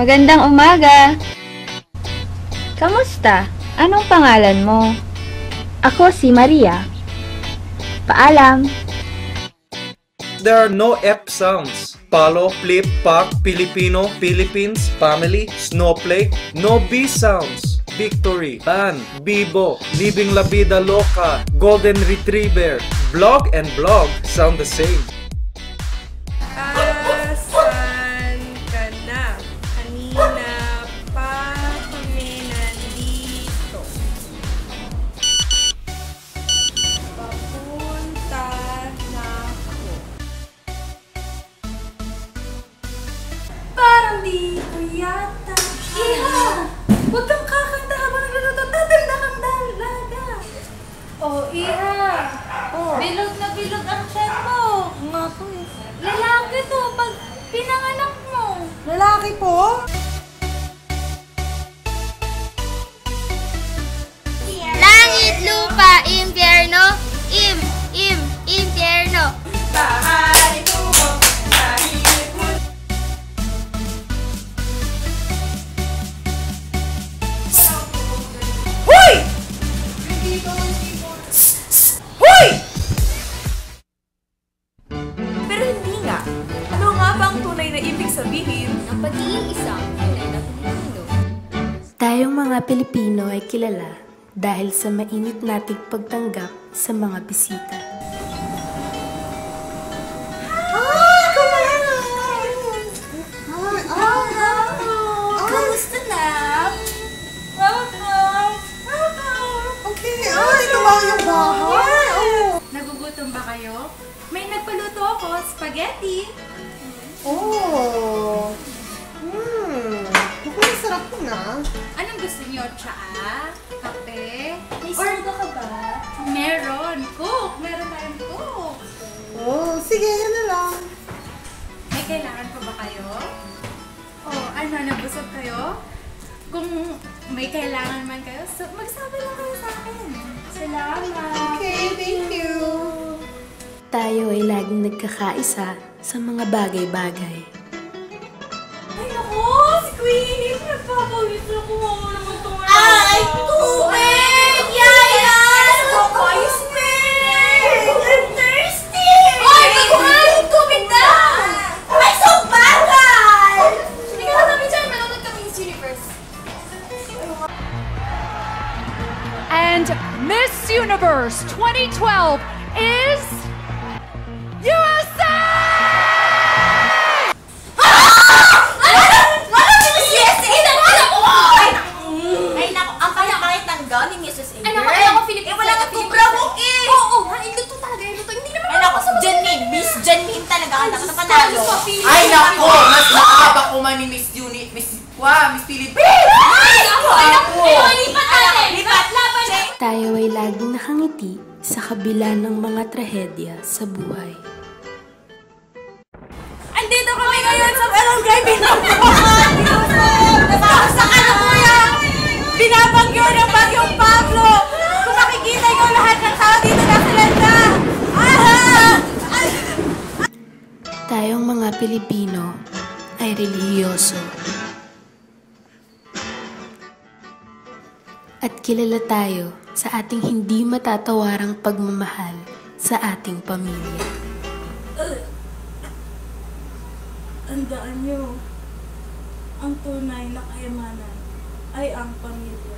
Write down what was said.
Magandang umaga! Kamusta? Anong pangalan mo? Ako si Maria. Paalam. There are no F sounds. Palo, flip, pack, Filipino, Philippines, family, snowflake. No B sounds. Victory, ban, bibo, living la vida loca, golden retriever. Blog and blog sound the same. Asan ka na? Kanina pa kami nandito. Papunta na ako. Parang di ko yata. Iha! Huwag kang kakanta habang nagluluto. Tatanda kang dalaga. Oh, Iha. Oh. Bilog na bilog ang tiyan mo. Nga po eh. Lalaki to, pag pinanganak mo. Lalaki po? Langit, lupa, impyerno, impyerno. Bahay tubo, tahimik mo. Hoy! Hoy! Pero hindi nga. Ano nga ba ang tunay na ibig sabihin? Ang pag-iisang tunay na Pilipino. Tayong mga Pilipino ay kilala dahil sa mainit nating pagtanggap sa mga bisita. Kamusta na? Welcome! Okay, ay, naman yung bahay. Nagugutom ba kayo? May nagpaluto ako, spaghetti. Oh! Mukhang sarap na. Anong gusto niyo? Tsaa? Kape? May soda ka ba? Meron. Coke! Meron tayong Coke. Oh, sige, yan na lang. May kailangan pa ba kayo? Oh, ano, nabusog kayo? Kung may kailangan man kayo, so magsabi lang kayo sa akin. Salamat! Okay, thank you. Tayo ay laging nagkakaisa sa mga bagay-bagay. Ay, naku! Si Queenie! Nagpapawis ako. Ano naman ito nga? Ay, tubig! Yaya! Nakakais na eh! I'm thirsty! Hoy, magkuhan ng tubig na! Ay, so bagal! Hindi ka kami dyan, manonood kami Miss Universe. And Miss Universe 2012 is USA! Ay, naku, ang pangit ng gown ni Mrs. Inger. Ay, naku, ayaw ko Philippines. Wala kang kubra book eh! Oo, ito talaga yun. Hindi naman. Ay, naku, Janine, Miss Janine talaga ang nakapanalo. Ay, nako! Mas nakakaba ko man ni Miss Unit, Miss Philippines! Ay, naku! Lipat natin! Lipat! Laban! Tayo ay laging nakangiti sa kabila ng mga trahedya sa buhay. Andito kami ngayon sa Barangay Binabagyo! Sa ano ko yan? Binabagyo ng Bagyong Pablo! Kung makikita nyo lahat ng tao dito na silenda! Tayong mga Pilipino ay relihiyoso. At kilala tayo sa ating hindi matatawarang pagmamahal sa ating pamilya. Tandaan nyo, ang tunay na kayamanan ay ang pamilya.